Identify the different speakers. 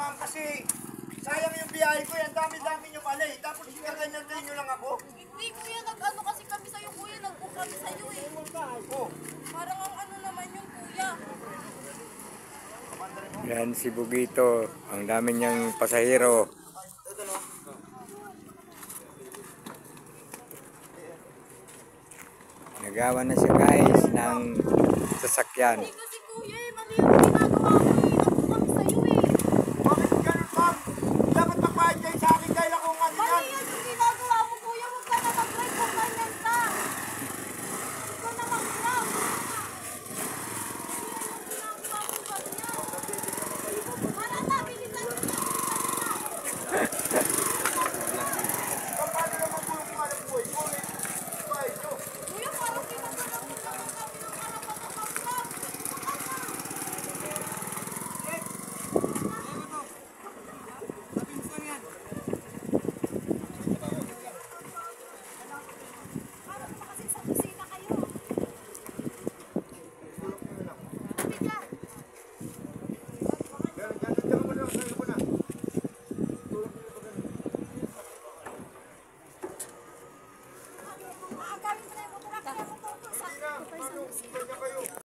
Speaker 1: naman kasi sayang yung biyahe ko yan. Dami-dami nyo pala eh. Tapos ganyan nyo lang ako.
Speaker 2: Hindi kuya, nag-ano kasi kami sa'yo kuya. Nag-book kami sa'yo eh.
Speaker 1: Oh.
Speaker 2: Parang ang ano naman yung kuya.
Speaker 3: Yan si Bugito. Ang dami niyang pasahero. Nagawa na siya guys ng sasakyan.
Speaker 2: Hindi kasi kuya eh. Mali yung ginagawa ko.